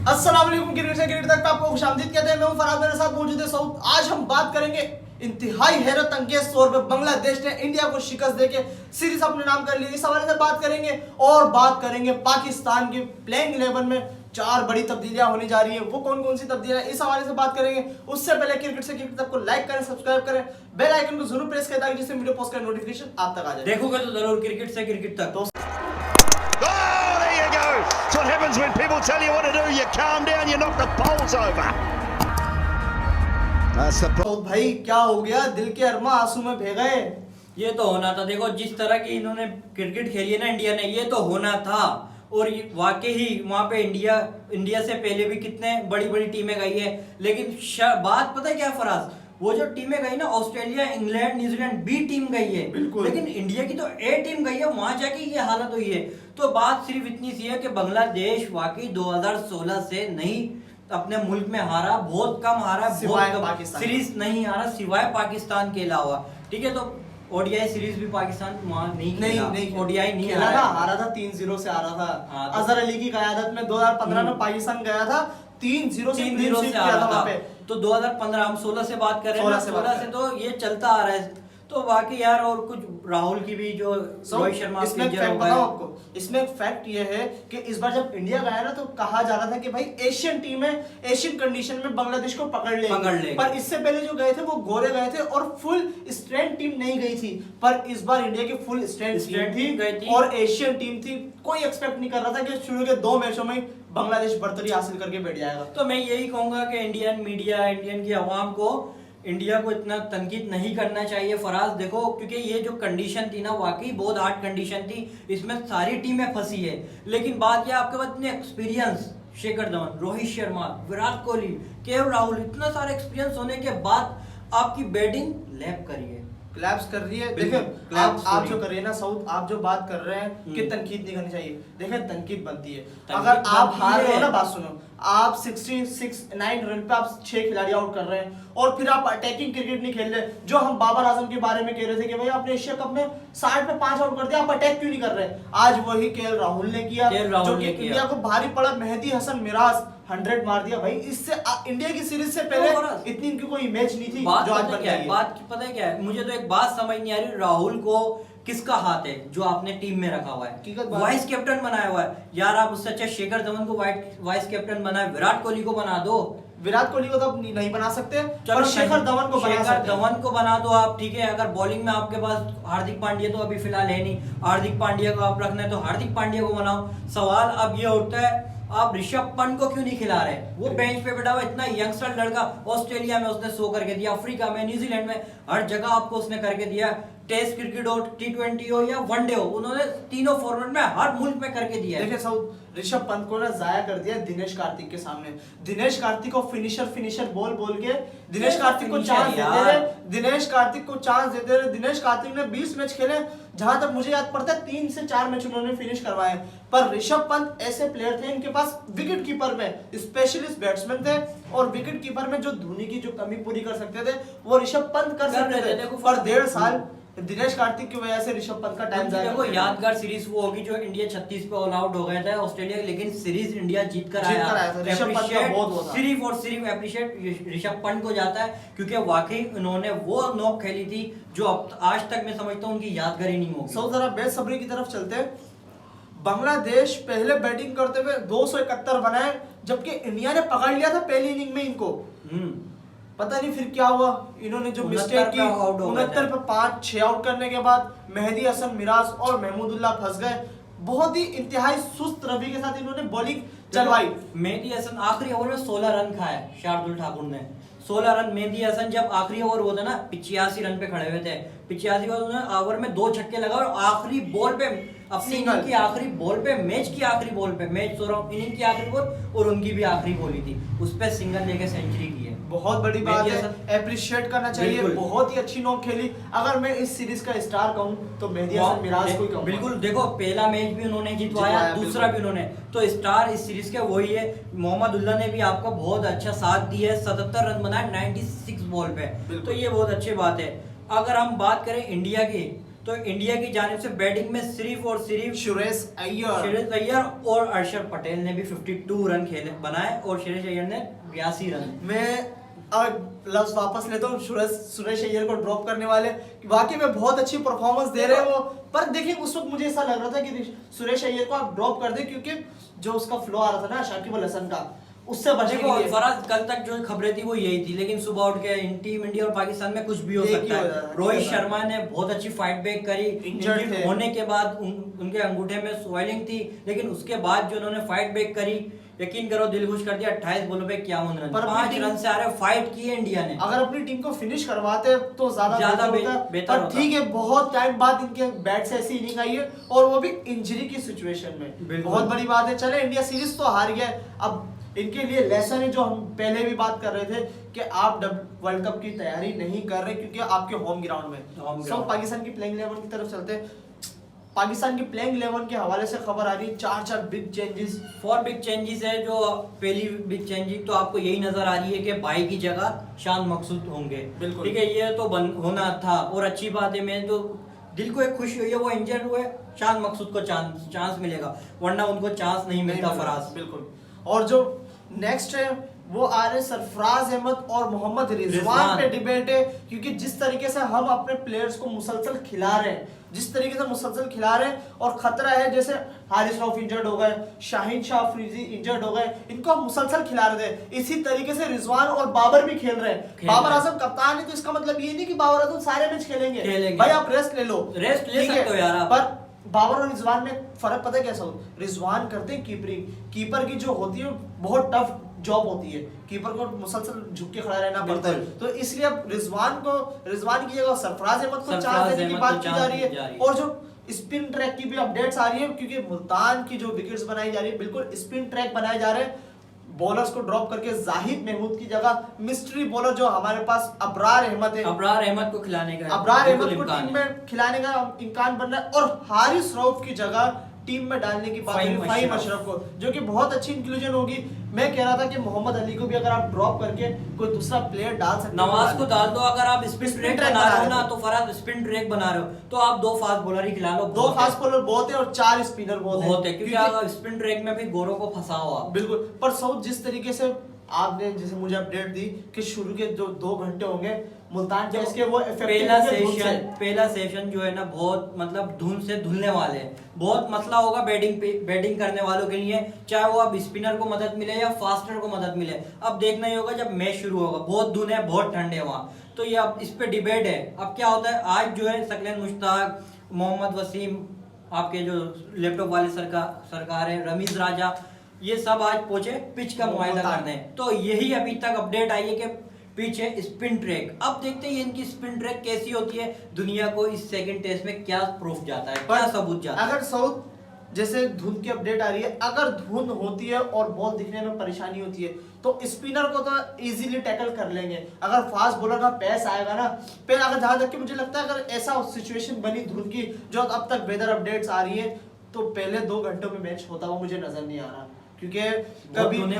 अस्सलाम वालेकुम क्रिकेट से क्रिकेट तक आपको खुशामदीद कहते हैं। मैं हूं फराज, मेरे साथ मौजूद है सऊद। आज हम बात करेंगे इंतहाई हैरत अंगेज तौर पे बांग्लादेश ने इंडिया को शिकस्त देके सीरीज अपने नाम कर ली। इस हवाले से बात करेंगे और बात करेंगे पाकिस्तान के प्लेइंग 11 में 4 बड़ी तब्दीलियां होने जा रही हैं। वो कौन कौन सी तब्दीलियां, इस हवाले से बात करेंगे। उससे पहले क्रिकेट से क्रिकेट तक को लाइक करें, सब्सक्राइब करें, बेल आइकन को जरूर प्रेस करें ताकि जिससे वीडियो पोस्ट का नोटिफिकेशन आप तक आ जाए। देखोगे तो जरूर क्रिकेट से क्रिकेट तक। It's what happens when people tell you what to do. You calm down, you knock the poles over. तो भाई क्या हो गया, दिल के अरमा आंसू में भे गए। ये तो होना था। देखो जिस तरह की इन्होंने क्रिकेट खेली है ना इंडिया ने, ये तो होना था। और वाकई ही वहां पे इंडिया से पहले भी कितने बड़ी बड़ी टीमें गई है। लेकिन बात पता है क्या फराज, वो जो टीमें गई ना, Australia, England, New Zealand B team गई है, लेकिन इंडिया की तो ए टीम गई है। वहां जाके ये हालत हुई है। तो बात सिर्फ इतनी सी है कि बांग्लादेश वाकई 2016 से नहीं अपने मुल्क में हारा, बहुत कम हारा, बहुत कम सीरीज नहीं हारा सिवाय पाकिस्तान के अलावा। ठीक है, तो ओडीआई सीरीज भी पाकिस्तान वहां नहीं ओडीआई नहीं खेला था, हारा था 3-0 से हारा था। अजहर अली की क़यादत में 2015 में पाकिस्तान गया था 3-0 से हारा था वहां पे। तो 2015 हम 16 से बात कर रहे हैं, 16 से तो ये चलता आ रहा है। तो बाकी यार, और कुछ राहुल की भी जो रोहित शर्मा इसमें फैक्ट बताओ आपको, इसमें फैक्ट ये है कि इस बार जब इंडिया गया ना तो कहा जा रहा था कि भाई एशियन टीम है, एशियन कंडीशन में बांग्लादेश को पकड़ ले। पर इससे पहले जो गए थे वो गोरे गए थे और फुल स्ट्रेंथ टीम नहीं गई थी। पर इस बार इंडिया की फुल स्ट्रेंथ टीम थी और एशियन टीम थी। कोई एक्सपेक्ट नहीं कर रहा था कि शुरू के 2 मैचों में बांग्लादेश बढ़तरी हासिल करके बैठ जाएगा। तो मैं यही कहूंगा कि इंडियन मीडिया, इंडियन की आवाम को इंडिया को इतना तनकीद नहीं करना चाहिए फराज। देखो, क्योंकि ये जो कंडीशन थी ना, वाकई बहुत हार्ड कंडीशन थी। इसमें सारी टीमें फंसी है। लेकिन बात यह, आपके पास इतने एक्सपीरियंस, शेखर धवन, रोहित शर्मा, विराट कोहली, केएल राहुल, इतना सारा एक्सपीरियंस होने के बाद आपकी बैटिंग लैप करिए, क्लैप्स कर रही है। देखिए आप जो कर रहे हैं ना सऊद, आप जो बात कर रहे हैं कि तनकीद नहीं करनी चाहिए, देखिए तनकीद बनती है। अगर आप हार रहे हो ना, बात सुनो, आप 69 रन पे आप 6 खिलाड़ी आउट कर रहे हैं और फिर आप अटैकिंग क्रिकेट नहीं खेल रहे। जो हम बाबर आजम के बारे में कह रहे थे कि भाई आपने एशिया कप में 60 पे 5 आउट कर दिया, आप अटैक क्यों नहीं कर रहे? आज वही केएल राहुल ने किया, जो कि इंडिया को भारी पड़ा। मेहदी हसन मिराज 100 मार दिया भाई। इससे इंडिया की सीरीज से पहले इतनी इनकी कोई इमेज नहीं थी। जो आज बन गई है। बात पता है क्या है, मुझे तो एक बात समझ नहीं आ रही, राहुल को किसका हाथ है जो आपने टीम में रखा हुआ है, वाइस कैप्टन बनाया हुआ है यार। आप उससे अच्छा शेखर धवन को वाइस कैप्टन बनाए, विराट कोहली को बना दो। विराट कोहली को तो नहीं बना सकते, पर शेखर धवन को बना दो आप। ठीक है, अगर बॉलिंग में आपके पास हार्दिक पांड्या तो अभी फिलहाल है नहीं, हार्दिक पांड्या को आप रखना है तो हार्दिक पांड्या को बनाओ। सवाल अब ये उठता है, आप ऋषभ पंत को क्यों नहीं खिला रहे? वो बेंच पे बैठा हुआ इतना यंगस्टर लड़का, ऑस्ट्रेलिया में उसने शो करके दिया, अफ्रीका में, न्यूजीलैंड में, हर जगह आपको उसने करके दिया। टेस्ट क्रिकेट हो, T20 हो या वनडे हो, उन्होंने तीनों फॉर्मेट में हर मुल्क में करके दिया है। देखिए साउथ, ऋषभ पंत को ना जाया कर दिया दिनेश कार्तिक के सामने। दिनेश कार्तिक को फिनिशर बोल के दिनेश कार्तिक को चांस देते रहे, दिनेश कार्तिक ने 20 मैच खेले, जहां तक मुझे याद पड़ता है 3 से 4 मैच उन्होंने फिनिश करवाए। पर ऋषभ पंत ऐसे प्लेयर थे, इनके पास विकेट कीपर में स्पेशलिस्ट बैट्समैन थे और विकेट कीपर में जो धोनी की जो कमी पूरी कर सकते थे वो ऋषभ पंत कर सकते थे। पर 1.5 साल दिनेश कार्तिक की वजह से ऋषभ पंत का टाइम जाएगा। देखो, यादगार सीरीज वो होगी जो इंडिया 36 पे ऑल आउट हो गया था ऑस्ट्रेलिया, लेकिन सीरीज इंडिया जीत कर आया था। ऋषभ पंत का बहुत सिर्फ और सिर्फ एप्रिशिएट ऋषभ पंत को जाता है, क्योंकि वाकई उन्होंने वो नॉक खेली थी जो अब आज तक मैं समझता हूँ उनकी यादगार ही नहीं होगी। सो जरा बेसब्री की तरफ चलते हैं। बांग्लादेश पहले बैटिंग करते हुए 271 बनाए, जबकि इंडिया ने पकड़ लिया था पहली इनिंग में इनको। पता नहीं फिर क्या हुआ, इन्होंने जो मिस्टेक की 69 पे 5-6 आउट करने के बाद मेहदी हसन मिराज और महमूदुल्लाह फंस गए। बहुत ही इंतहाई सुस्त रवि के साथ इन्होंने बॉलिंग चलवाई। मेहदी हसन आखिरी ओवर में 16 रन खाए, शार्दुल ठाकुर ने 16 रन। मेहदी हसन जब आखिरी ओवर हुआ था ना, 85 रन पे खड़े हुए थे, 85 ओवर में 2 छक्के लगा और आखिरी बॉल पे, अपनी इनिंग की आखिरी बॉल पे, मैच की आखिरी बॉल पे, मैच इनिंग की आखिरी बॉल और उनकी भी आखिरी बॉल थी, उस पे सिंगल लेके सेंचुरी की है। बहुत बड़ी बात है, एप्रिशिएट करना चाहिए। बहुत ही अच्छी नॉक खेली। अगर मैं इस सीरीज का स्टार कहूं तो मेहदी हसन मिराज को ही कहूंगा। बिल्कुल, देखो पहला मैच भी उन्होंने जितवाया, दूसरा भी उन्होंने, तो स्टार इस सीरीज के वही है। मोहम्मदुल्लाह ने भी आपका बहुत अच्छा साथ दिया है, 77 रन बनाए 96 बॉल पे, तो ये बहुत अच्छी बात है। अगर हम बात करें इंडिया की, तो इंडिया की जानिब से बैटिंग में सिर्फ और सिर्फ सुरेश अय्यर और अरशद पटेल ने भी 52 रन खेले बनाए और सुरेश अय्यर ने 82 रन। मैं लफ्ज वापस लेता हूँ, सुरेश अय्यर को ड्रॉप करने वाले वाकई में बहुत अच्छी परफॉर्मेंस दे रहे हैं वो, पर देखिए उस वक्त मुझे ऐसा लग रहा था कि सुरेश अय्यर को आप ड्रॉप कर दें, क्योंकि जो उसका फ्लो आ रहा था ना शाकिब अल हसन का, उससे बचने के लिए फराज कल तक जो खबरें थी वो यही थी, लेकिन सुबह उठ के टीम इंडिया और पाकिस्तान में कुछ भी हो सकता है। रोहित शर्मा ने बहुत अच्छी फाइट बैक करी, इंजर्ड होने के बाद उनके अंगूठे में स्वेलिंग थी, लेकिन उसके बाद जो उन्होंने फाइट बैक करी, यकीन करो दिल खुश कर दिया। 28 बॉलों पे 51 रन, 5 रन से आ रहे फाइट की है इंडिया ने। अगर अपनी टीम को फिनिश करवाते तो ज्यादा बेहतर होता। ठीक है, बहुत टाइम बाद इनके बैट से ऐसी इनिंग आई है और वो भी इंजरी की सिचुएशन में, बहुत बड़ी बात है। चले इंडिया सीरीज तो हार गया, अब इनके लिए लेसन है जो हम पहले भी बात कर रहे थे कि आप वर्ल्ड कप की तैयारी नहीं कर रहे क्योंकि आपके होम ग्राउंड में। सब पाकिस्तान की प्लेइंग 11 की तरफ चलते हैं। पाकिस्तान की प्लेइंग 11 के हवाले से खबर आ रही है 4 बिग चेंजेस, 4 बिग चेंजेस है। जो पहली बिग चेंजेस तो आपको यही नजर आ रही है कि भाई की जगह शान मकसूद होंगे। बिल्कुल ठीक है, ये तो होना था और अच्छी बात है। मैं तो दिल को एक खुशी हुई है, वो इंजर्ड हुए, शान मकसूद को चांस मिलेगा, वरना उनको चांस नहीं मिलता फराज। बिल्कुल। और जो नेक्स्ट है वो आ रहे सरफराज अहमद और मोहम्मद रिजवान पे डिबेट है, क्योंकि जिस तरीके से हम अपने प्लेयर्स को मुसलसल खिला रहे हैं, जिस तरीके से मुसलसल खिला रहे हैं, और खतरा है जैसे हारिस रऊफ इंजर्ड हो गए, शाहीन शाह अफरीदी इंजर्ड हो गए, इनको हम मुसलसल खिला रहे थे। इसी तरीके से रिजवान और बाबर भी खेल रहे हैं। बाबर आजम कप्तान है तो इसका मतलब ये नहीं कि बाबर आजम सारे मैच खेलेंगे। भाई आप रेस्ट ले लो, रेस्ट ले सकते हो यार। पर बाबर और रिजवान में फर्क पता है कैसा हो? रिजवान करते हैं कीपरिंग, कीपर की जो होती है बहुत टफ जॉब होती है, कीपर को मुसलसल झुक के खड़ा रहना पड़ता है, तो इसलिए अब रिजवान की जगह सरफराज अहमद को चांस देने की बात की जा रही है। और जो स्पिन ट्रैक की भी अपडेट्स आ रही है, क्योंकि मुल्तान की जो विकेट्स बनाई जा रही है बिल्कुल स्पिन ट्रैक बनाए जा रहे हैं। बॉलर्स को ड्रॉप करके जाहिद महमूद की जगह मिस्ट्री बॉलर जो हमारे पास अबरार अहमद है, अबरार अहमद को खिलाने का, अबरार अहमद को टीम में खिलाने का इम्कान बन रहा है। और हारिस रऊफ की जगह टीम में डालने की बात है फाहिम अशरफ को, जो कि बहुत अच्छी इंक्लूजन होगी। मैं कह रहा था कि मोहम्मद अली को भी अगर आप ड्रॉप करके कोई दूसरा प्लेयर डाल सकते, नवाज को डाल दो। अगर आप स्पिन ट्रैक बना रहे हो ना, तो फराज स्पिन ट्रैक बना रहे हो तो आप 2 फास्ट बॉलर ही खिला लो। 2 फास्ट बॉलर बहुत है और 4 स्पिनर बहुत है, क्योंकि अगर स्पिन ट्रैक में भी गोरों को फंसा हुआ। बिल्कुल। पर साउथ जिस तरीके से आपने जैसे मुझे अपडेट दी कि शुरू के जो 2 घंटे होंगे मुल्तान टेस्ट के, वो पहला सेशन जो है ना बहुत मतलब धुन से धुलने वाले हैं। बहुत मसला होगा बैटिंग करने वालों के लिए, चाहे वो अब स्पिनर को मदद मिले या फास्टर को मदद मिले। अब देखना ही होगा जब मैच शुरू होगा, बहुत धुन है, बहुत ठंड है वहाँ, तो ये अब इस पे डिबेट है। अब क्या होता है, आज जो है सकलैन मुश्ताक, मोहम्मद वसीम, आपके जो लैपटॉप वाले सरकार है, रमीज राजा, ये सब आज पहुंचे पिच का मुआयना करने। तो यही अभी तक अपडेट आई है कि पिच है स्पिन ट्रैक। अब देखते हैं इनकी स्पिन ट्रैक कैसी होती है, दुनिया को इस सेकंड टेस्ट में क्या प्रूफ जाता है, क्या सबूत जाता है। अगर साउथ जैसे धुन की अपडेट आ रही है, अगर धुन होती है और बॉल दिखने में परेशानी होती है तो स्पिनर को तो इजीली टैकल कर लेंगे। अगर फास्ट बॉलर का पैस आएगा ना, फिर अगर जहां तक कि मुझे लगता है अगर ऐसा सिचुएशन बनी धुन की जो अब तक वेदर अपडेट्स आ रही है, तो पहले 2 घंटों में मैच होता हुआ मुझे नजर नहीं आ रहा, क्योंकि कभी भी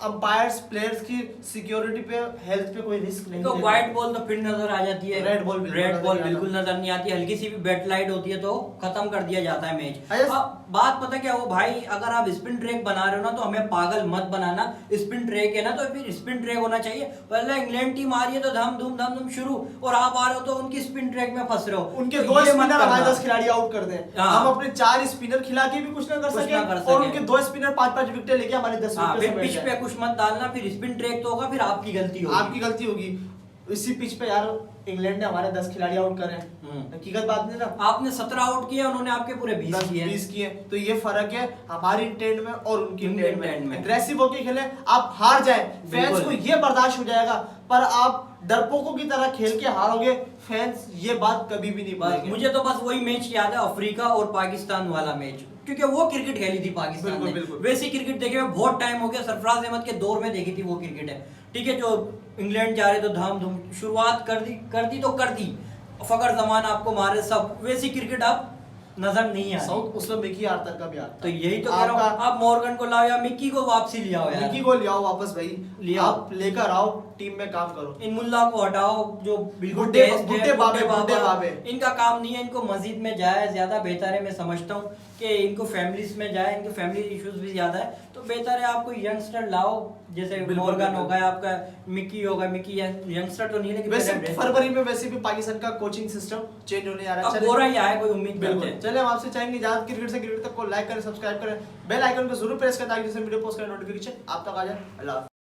अंपायर्स प्लेयर्स की सिक्योरिटी पे, हेल्थ पे कोई रिस्क नहीं। तो व्हाइट बॉल तो फिर नजर आ जाती है, रेड बॉल बिल्कुल नजर नहीं आती, हल्की सी भी बैट लाइट होती है तो खत्म कर दिया जाता है मैच। बात पता क्या हो भाई, अगर आप स्पिन ट्रैक बना रहे हो ना तो हमें पागल मत बनाना। स्पिन ट्रैक है ना तो फिर स्पिन ट्रैक होना चाहिए। पहले इंग्लैंड टीम आ रही है तो धम धूम शुरू, और आप आ रहे हो तो उनकी स्पिन ट्रैक में फंस रहे हो। उनके 2 स्पिनर हमारे 10 खिलाड़ी आउट कर दें, हम अपने 4 स्पिनर खिला के भी कुछ ना कर सके, और उनके 2 स्पिनर 5-5 विकेट लेके हमारे 10 विकेट पिच पे कुछ मत डालना, फिर स्पिन ट्रैक तो होगा, फिर आपकी गलती होगी। इसी पिच पे यार इंग्लैंड ने हमारे 10 खिलाड़ी आउट करे, हकीकत बात नहीं ना। आपने 17 आउट किए, उन्होंने आपके पूरे 20 किए, तो ये फर्क है हमारी इंटेंट में और उनकी इंटेंट में। एग्रेसिव होके खेले, आप हार जाए फैंस को ये बर्दाश्त हो जाएगा, पर आप डरपोकों की तरह खेल के हारोगे, फैंस ये बात कभी भी नहीं भूलेंगे। मुझे तो बस वही मैच याद है, अफ्रीका और पाकिस्तान वाला मैच, क्योंकि वो क्रिकेट खेली थी पाकिस्तान ने। वैसी क्रिकेट देखे हुए बहुत टाइम हो गया, सरफराज अहमद के दौर में देखी थी वो क्रिकेट है। ठीक है, जो इंग्लैंड जा रहे तो धाम धूम शुरुआत कर दी तो कर दी, फकर जमान आपको मारे सब, वैसी क्रिकेट अब नजर नहीं आ रही। साउथ उसमें मिकी आर्थर का भी आता तो यही तो कह रहा हूँ, आपका- आप मॉर्गन को लाओ या मिक्की को वापसी ले आओ यार। मिकी को ले आओ वापस भाई, ले आओ। आप लेकर आओ, टीम में काम करो। इन मुल्ला को हटाओ जो बिल्कुल बुड्ढे- टेस्ट है, बुड्ढे बाबे, बुड्ढे बाबे। इनका काम नहीं है, इनको मस्जिद में जाए ज्यादा बेहतर है। मैं समझता हूँ कि इनको फैमिलीज में जाए, इनके फैमिली इश्यूज भी ज्यादा है, तो बेहतर है आपको यंगस्टर लाओ, जैसे बिल्कुल, मॉर्गन बिल्कुल। होगा आपका, मिक्की होगा। मिक्की यंगस्टर तो नहीं है लेकिन वैसे पहले फरवरी में वैसे भी पाकिस्तान का कोचिंग सिस्टम चेंज होने जा रहा है। अब हो रहा ही आए, कोई उम्मीद करते बिल्कुल, हैं। चलिए हम आपसे चाहेंगे ज्यादा क्रिकेट से क्रिकेट तक को लाइक करें, सब्सक्राइब करें, बेल आइकन को जरूर प्रेस करें ताकि जैसे वीडियो पोस्ट करें नोटिफिकेशन आप तक आ जाए। अल्लाह हाफ़िज़।